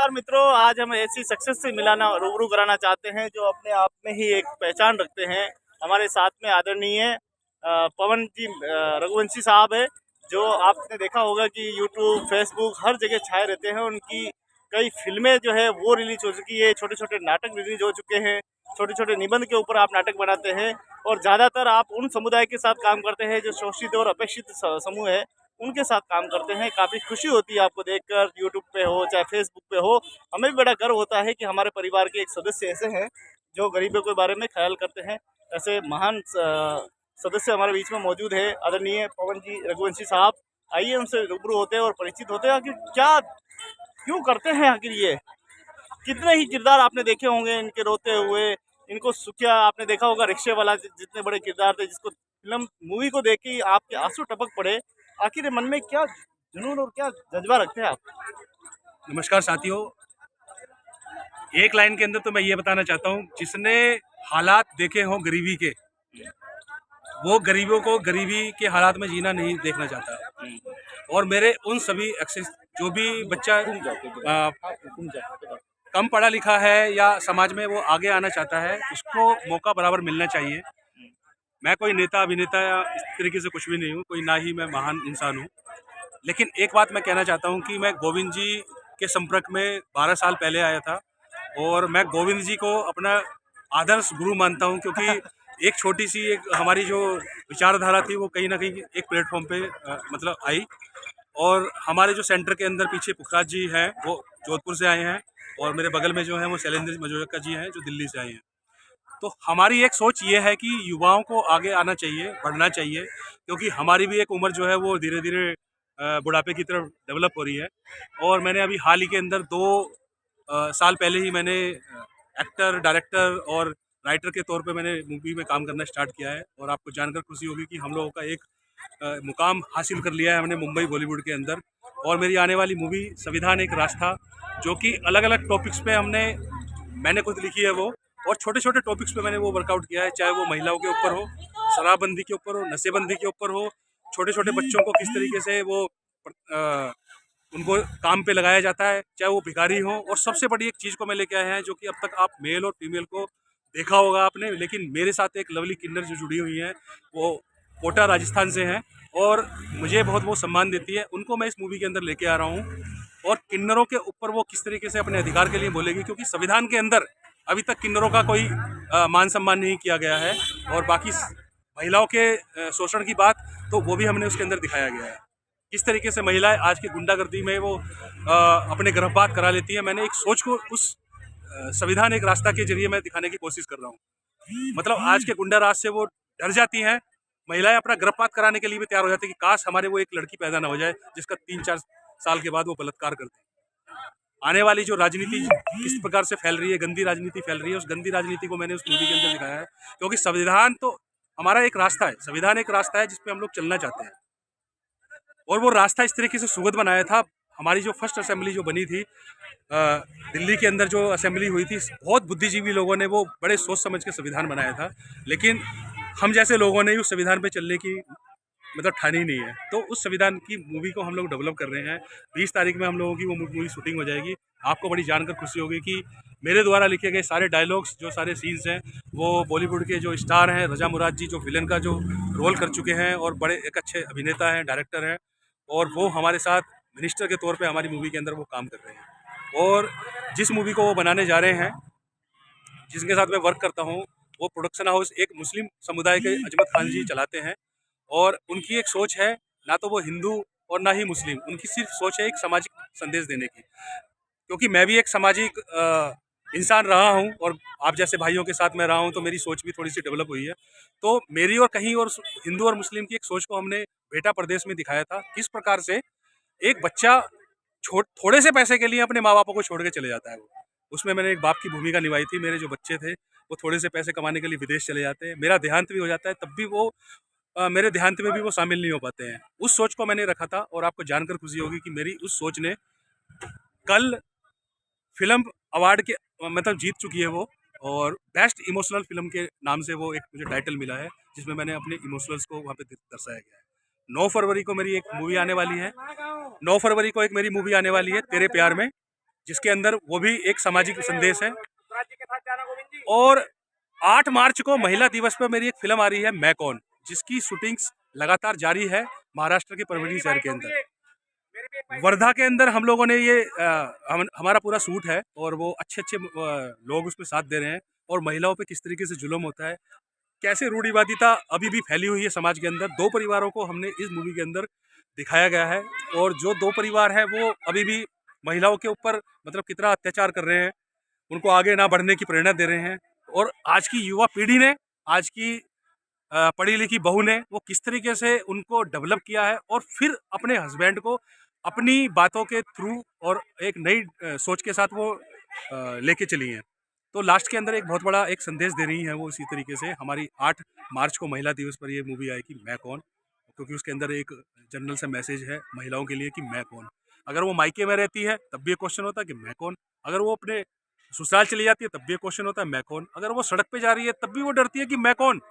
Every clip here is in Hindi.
नमस्कार मित्रों, आज हम ऐसी सक्सेस से मिलाना रूबरू कराना चाहते हैं जो अपने आप में ही एक पहचान रखते हैं। हमारे साथ में आदरणीय पवन जी रघुवंशी साहब है, जो आपने देखा होगा कि यूट्यूब, फेसबुक हर जगह छाए रहते हैं। उनकी कई फिल्में जो है वो रिलीज हो चुकी है, छोटे छोटे नाटक रिलीज हो चुके हैं, छोटे छोटे निबंध के ऊपर आप नाटक बनाते हैं और ज़्यादातर आप उन समुदाय के साथ काम करते हैं जो शोषित और अपेक्षित समूह है, उनके साथ काम करते हैं। काफ़ी खुशी होती है आपको देखकर, यूट्यूब पे हो चाहे फेसबुक पे हो। हमें भी बड़ा गर्व होता है कि हमारे परिवार के एक सदस्य ऐसे हैं जो गरीबों के बारे में ख्याल करते हैं। ऐसे महान सदस्य हमारे बीच में मौजूद है, आदरणीय पवन जी रघुवंशी साहब। आइए उनसे रूबरू होते हैं और परिचित होते हैं आखिर क्या क्यों करते हैं। आखिर ये कितने ही किरदार आपने देखे होंगे इनके रोते हुए, इनको सुखिया आपने देखा होगा, रिक्शे वाला जितने बड़े किरदार थे जिसको फिल्म मूवी को देख के ही आपके आंसू टपक पड़े। आखिर मन में क्या जुनून और क्या जज्बा रखते हैं आप? नमस्कार साथियों, एक लाइन के अंदर तो मैं ये बताना चाहता हूँ, जिसने हालात देखे हों गरीबी के, वो गरीबों को गरीबी के हालात में जीना नहीं देखना चाहता। और मेरे उन सभी एक्सेस जो भी बच्चा कम पढ़ा लिखा है या समाज में वो आगे आना चाहता है, उसको मौका बराबर मिलना चाहिए। मैं कोई नेता अभिनेता या इस तरीके से कुछ भी नहीं हूँ, कोई ना ही मैं महान इंसान हूँ। लेकिन एक बात मैं कहना चाहता हूँ कि मैं गोविंद जी के संपर्क में 12 साल पहले आया था और मैं गोविंद जी को अपना आदर्श गुरु मानता हूँ, क्योंकि एक छोटी सी एक हमारी जो विचारधारा थी वो कहीं ना कहीं एक प्लेटफॉर्म पे मतलब आई। और हमारे जो सेंटर के अंदर पीछे पुखराज जी हैं वो जोधपुर से आए हैं और मेरे बगल में जो है वो शैलेंद्र मजोका जी हैं जो दिल्ली से आए हैं। तो हमारी एक सोच ये है कि युवाओं को आगे आना चाहिए, बढ़ना चाहिए, क्योंकि हमारी भी एक उम्र जो है वो धीरे धीरे बुढ़ापे की तरफ डेवलप हो रही है। और मैंने अभी हाल ही के अंदर 2 साल पहले ही मैंने एक्टर, डायरेक्टर और राइटर के तौर पे मैंने मूवी में काम करना स्टार्ट किया है। और आपको जानकर खुशी होगी कि हम लोगों का एक मुकाम हासिल कर लिया है हमने मुंबई बॉलीवुड के अंदर। और मेरी आने वाली मूवी संविधान एक रास्ता, जो कि अलग अलग टॉपिक्स पे मैंने खुद लिखी है वो, और छोटे छोटे टॉपिक्स पे मैंने वो वर्कआउट किया है, चाहे वो महिलाओं के ऊपर हो, शराबबंदी के ऊपर हो, नशेबंदी के ऊपर हो, छोटे छोटे बच्चों को किस तरीके से वो उनको काम पे लगाया जाता है, चाहे वो भिखारी हो। और सबसे बड़ी एक चीज़ को मैं लेके आया है, जो कि अब तक आप मेल और फीमेल को देखा होगा आपने, लेकिन मेरे साथ एक लवली किन्नर जो जुड़ी हुई हैं, वो कोटा राजस्थान से हैं और मुझे बहुत बहुत सम्मान देती है। उनको मैं इस मूवी के अंदर लेके आ रहा हूँ और किन्नरों के ऊपर वो किस तरीके से अपने अधिकार के लिए बोलेगी, क्योंकि संविधान के अंदर अभी तक किन्नरों का कोई मान सम्मान नहीं किया गया है। और बाकी महिलाओं के शोषण की बात तो वो भी हमने उसके अंदर दिखाया गया है, किस तरीके से महिलाएं आज की गुंडागर्दी में वो अपने गर्भपात करा लेती है। मैंने एक सोच को उस संविधान एक रास्ता के जरिए मैं दिखाने की कोशिश कर रहा हूँ। मतलब आज के गुंडा राज से वो डर जाती हैं, महिलाएं अपना गर्भपात कराने के लिए भी तैयार हो जाती है कि काश हमारे वो एक लड़की पैदा ना हो जाए जिसका 3-4 साल के बाद वो बलात्कार कर दे। आने वाली जो राजनीति किस प्रकार से फैल रही है, गंदी राजनीति फैल रही है, उस गंदी राजनीति को मैंने उस मूवी के अंदर दिखाया है। क्योंकि संविधान तो हमारा एक रास्ता है, संविधान एक रास्ता है जिसपे हम लोग चलना चाहते हैं। और वो रास्ता इस तरीके से सुगत बनाया था। हमारी जो फर्स्ट असेंबली जो बनी थी दिल्ली के अंदर, जो असेंबली हुई थी, बहुत बुद्धिजीवी लोगों ने वो बड़े सोच समझ के संविधान बनाया था। लेकिन हम जैसे लोगों ने उस संविधान पे चलने की मतलब ठानी नहीं है। तो उस संविधान की मूवी को हम लोग डेवलप कर रहे हैं। 20 तारीख में हम लोगों की वो मूवी शूटिंग हो जाएगी। आपको बड़ी जानकर खुशी होगी कि मेरे द्वारा लिखे गए सारे डायलॉग्स, जो सारे सीन्स हैं, वो बॉलीवुड के जो स्टार हैं, रजा मुराद जी जो विलन का जो रोल कर चुके हैं और बड़े एक अच्छे अभिनेता हैं, डायरेक्टर हैं, और वो हमारे साथ मिनिस्टर के तौर पे हमारी मूवी के अंदर वो काम कर रहे हैं। और जिस मूवी को वो बनाने जा रहे हैं, जिसके साथ मैं वर्क करता हूँ, वो प्रोडक्शन हाउस एक मुस्लिम समुदाय के अजमत खान जी चलाते हैं। और उनकी एक सोच है, ना तो वो हिंदू और ना ही मुस्लिम, उनकी सिर्फ सोच है एक सामाजिक संदेश देने की। क्योंकि मैं भी एक सामाजिक इंसान रहा हूँ और आप जैसे भाइयों के साथ मैं रहा हूँ, तो मेरी सोच भी थोड़ी सी डेवलप हुई है। तो मेरी और कहीं और हिंदू और मुस्लिम की एक सोच को हमने बेटा प्रदेश में दिखाया था, किस प्रकार से एक बच्चा थोड़े से पैसे के लिए अपने माँ बापों को छोड़ के चले जाता है। वो उसमें मैंने एक बाप की भूमिका निभाई थी। मेरे जो बच्चे थे वो थोड़े से पैसे कमाने के लिए विदेश चले जाते हैं, मेरा देहांत भी हो जाता है, तब भी वो मेरे देहांत में भी वो शामिल नहीं हो पाते हैं। उस सोच को मैंने रखा था और आपको जानकर खुशी होगी कि मेरी उस सोच ने कल फिल्म अवार्ड के मतलब जीत चुकी है वो। और बेस्ट इमोशनल फिल्म के नाम से वो एक मुझे टाइटल मिला है, जिसमें मैंने अपने इमोशनल्स को वहाँ पे दर्शाया गया है। 9 फरवरी को मेरी एक मूवी आने वाली है। 9 फरवरी को एक मेरी मूवी आने वाली है, तेरे प्यार में। जिसके अंदर वो भी एक सामाजिक संदेश है। और 8 मार्च को महिला दिवस पर मेरी एक फिल्म आ रही है मैं कौन, जिसकी शूटिंग्स लगातार जारी है महाराष्ट्र के परभणी शहर के अंदर। वर्धा के अंदर हम लोगों ने ये हमारा पूरा शूट है और वो अच्छे अच्छे लोग उसमें साथ दे रहे हैं। और महिलाओं पे किस तरीके से जुल्म होता है, कैसे रूढ़िवादिता अभी भी फैली हुई है समाज के अंदर, 2 परिवारों को हमने इस मूवी के अंदर दिखाया गया है। और जो 2 परिवार हैं वो अभी भी महिलाओं के ऊपर मतलब कितना अत्याचार कर रहे हैं, उनको आगे ना बढ़ने की प्रेरणा दे रहे हैं। और आज की युवा पीढ़ी ने, आज की पढ़ी लिखी बहू ने वो किस तरीके से उनको डेवलप किया है और फिर अपने हस्बैंड को अपनी बातों के थ्रू और एक नई सोच के साथ वो लेके चली हैं। तो लास्ट के अंदर एक बहुत बड़ा एक संदेश दे रही हैं वो। इसी तरीके से हमारी 8 मार्च को महिला दिवस पर ये मूवी आएगी मैं कौन, क्योंकि उसके अंदर एक जनरल सा मैसेज है महिलाओं के लिए कि मैं कौन। अगर वो मायके में रहती है तब भी एक क्वेश्चन होता है कि मैं कौन, अगर वो अपने ससुराल चली जाती है तब भी एक क्वेश्चन होता है मैं कौन, अगर वो सड़क पे जा रही है तब भी वो डरती है कि मैं कौन,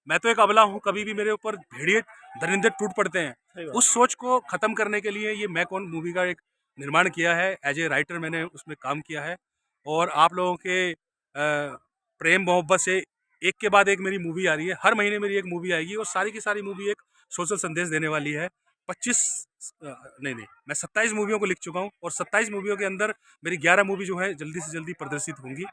मैं तो एक अबला हूँ, कभी भी मेरे ऊपर भेड़िए दरिंदे टूट पड़ते हैं। उस सोच को खत्म करने के लिए ये मैं कौन मूवी का एक निर्माण किया है। एज ए राइटर मैंने उसमें काम किया है और आप लोगों के प्रेम मोहब्बत से एक के बाद एक मेरी मूवी आ रही है। हर महीने मेरी एक मूवी आएगी और सारी की सारी मूवी एक सोशल संदेश देने वाली है। 25 नहीं मैं 27 मूवियों को लिख चुका हूँ और 27 मूवियों के अंदर मेरी 11 मूवी जो है जल्दी से जल्दी प्रदर्शित होंगी।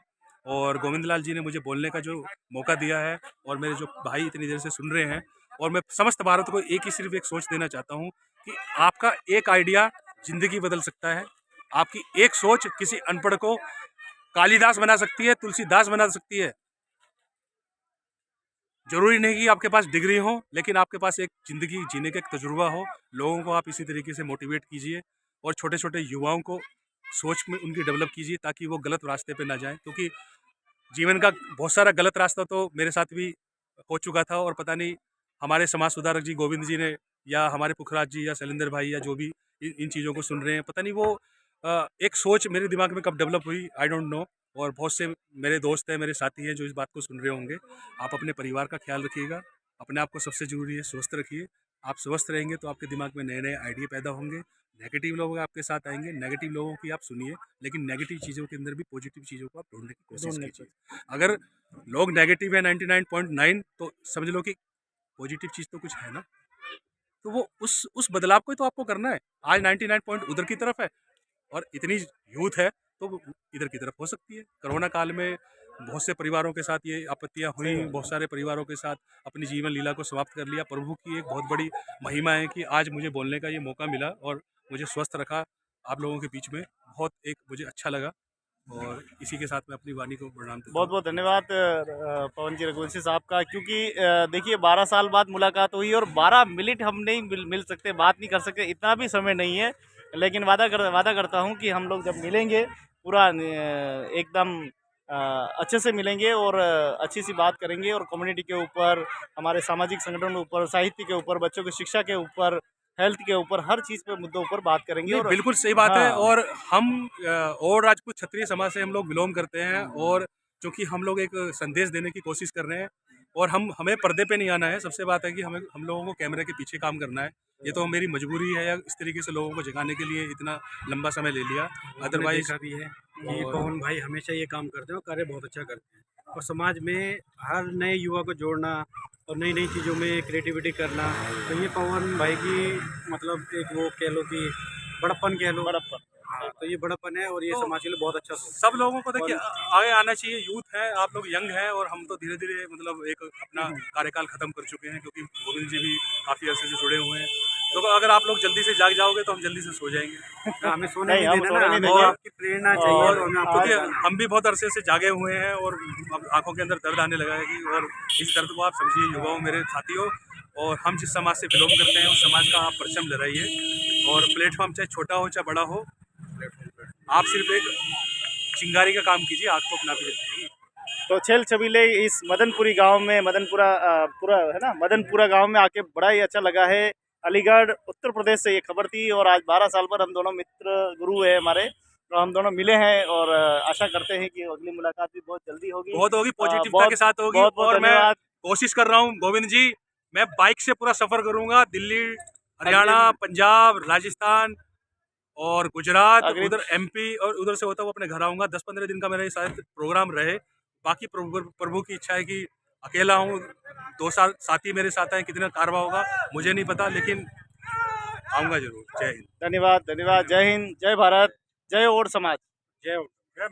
और गोविंद लाल जी ने मुझे बोलने का जो मौका दिया है और मेरे जो भाई इतनी देर से सुन रहे हैं, और मैं समस्त भारत को एक ही सिर्फ एक सोच देना चाहता हूँ कि आपका एक आइडिया जिंदगी बदल सकता है। आपकी एक सोच किसी अनपढ़ को कालिदास बना सकती है, तुलसीदास बना सकती है। जरूरी नहीं कि आपके पास डिग्री हो, लेकिन आपके पास एक जिंदगी जीने का एक तजुर्बा हो। लोगों को आप इसी तरीके से मोटिवेट कीजिए और छोटे छोटे युवाओं को सोच में उनकी डेवलप कीजिए ताकि वो गलत रास्ते पे ना जाएं। क्योंकि जीवन का बहुत सारा गलत रास्ता तो मेरे साथ भी हो चुका था और पता नहीं हमारे समाज सुधारक जी गोविंद जी ने या हमारे पुखराज जी या शैलेंद्र भाई या जो भी इन चीज़ों को सुन रहे हैं, पता नहीं वो एक सोच मेरे दिमाग में कब डेवलप हुई, आई डोंट नो। और बहुत से मेरे दोस्त हैं, मेरे साथी हैं जो इस बात को सुन रहे होंगे। आप अपने परिवार का ख्याल रखिएगा, अपने आप को सबसे ज़रूरी है स्वस्थ रखिए। आप स्वस्थ रहेंगे तो आपके दिमाग में नए नए आइडिया पैदा होंगे। नेगेटिव लोग आपके साथ आएंगे, नेगेटिव लोगों की आप सुनिए, लेकिन नेगेटिव चीज़ों के अंदर भी पॉजिटिव चीज़ों को आप ढूंढने की कोशिश कीजिए। अगर लोग नेगेटिव है 99.9 तो समझ लो कि पॉजिटिव चीज़ तो कुछ है ना, तो वो उस बदलाव को ही तो आपको करना है। आज 99 पॉइंट उधर की तरफ है और इतनी यूथ है तो वो इधर की तरफ हो सकती है। कोरोना काल में बहुत से परिवारों के साथ ये आपत्तियां हुई, बहुत सारे परिवारों के साथ अपनी जीवन लीला को समाप्त कर लिया। प्रभु की एक बहुत बड़ी महिमा है कि आज मुझे बोलने का ये मौका मिला और मुझे स्वस्थ रखा आप लोगों के बीच में। बहुत एक मुझे अच्छा लगा और इसी के साथ मैं अपनी वाणी को प्रणाम करता हूं। बहुत बहुत धन्यवाद पवन जी रघुवंशी साहब का, क्योंकि देखिए 12 साल बाद मुलाकात हुई और 12 मिनट हम नहीं मिल सकते, बात नहीं कर सकते, इतना भी समय नहीं है। लेकिन वादा करता हूँ कि हम लोग जब मिलेंगे पूरा एकदम अच्छे से मिलेंगे और अच्छी सी बात करेंगे और कम्युनिटी के ऊपर, हमारे सामाजिक संगठन के ऊपर, साहित्य के ऊपर, बच्चों की शिक्षा के ऊपर, हेल्थ के ऊपर, हर चीज़ पे मुद्दों पर बात करेंगे। और बिल्कुल सही बात है। हाँ, और हम और राजपूत क्षत्रिय समाज से हम लोग बिलोंग करते हैं और क्योंकि हम लोग एक संदेश देने की कोशिश कर रहे हैं और हमें पर्दे पे नहीं आना है। सबसे बात है कि हम लोगों को कैमरे के पीछे काम करना है। ये तो मेरी मजबूरी है या इस तरीके से लोगों को जगाने के लिए इतना लंबा समय ले लिया। अदरवाइज भी है कि पवन भाई हमेशा ये काम करते हैं और कार्य बहुत अच्छा करते हैं और समाज में हर नए युवा को जोड़ना और नई नई चीज़ों में क्रिएटिविटी करना, तो ये पवन भाई की मतलब एक वो कह लो कि बड़प्पन कह लो। बड़प्पन। हाँ, तो ये बड़प्पन है और ये तो समाज के लिए बहुत अच्छा सोच सब लोगों को देखिए आगे आना चाहिए। यूथ है, आप लोग यंग हैं और हम तो धीरे धीरे मतलब एक अपना कार्यकाल खत्म कर चुके हैं क्योंकि गोविंद जी भी काफ़ी अर्से से जुड़े हुए हैं। तो अगर आप लोग जल्दी से जाग जाओगे तो हम जल्दी से सो जाएंगे। है। हमें सोने नहीं, नहीं हम देना सोने ना, नहीं हमें देंगे। आपकी प्रेरणा चाहिए और तो हमें आपको क्योंकि हम भी बहुत अरसे से जागे हुए हैं और अब आंखों के अंदर दर्द आने लगा है कि, और इस दर्द को आप समझिए युवाओं, मेरे साथियों, और हम जिस समाज से बिलोंग करते हैं उस समाज का आप परचम लहराइए। और प्लेटफॉर्म चाहे छोटा हो चाहे बड़ा हो, आप सिर्फ एक चिंगारी का काम कीजिए, आग तो अपना भी जल जाएगी। तो छेल छबीले इस मदनपुरी गांव में, मदनपुरा पूरा है ना, मदनपुरा गांव में आके बड़ा ही अच्छा लगा है। अलीगढ़ उत्तर प्रदेश से ये खबर थी और आज 12 साल पर हम दोनों मित्र गुरु है हमारे, तो हम दोनों मिले हैं और आशा करते हैं कि अगली मुलाकात भी बहुत जल्दी होगी, बहुत होगी, पॉजिटिवता बहुत के साथ होगी। बहुत बहुत और मैं धन्यवाद। कोशिश कर रहा हूँ गोविंद जी, मैं बाइक से पूरा सफर करूंगा, दिल्ली, हरियाणा, पंजाब, राजस्थान और गुजरात, अग्रीड। उधर MP और उधर से होता हुआ अपने घर आऊँगा। 10-15 दिन का मेरा ये शायद प्रोग्राम रहे। बाकी प्रभु की इच्छा है कि अकेला हूँ, 2 साथी मेरे साथ हैं, कितना कारवां होगा मुझे नहीं पता, लेकिन आऊँगा ज़रूर। जय हिंद। धन्यवाद, धन्यवाद। जय हिंद, जय भारत, जय ओड समाज। जय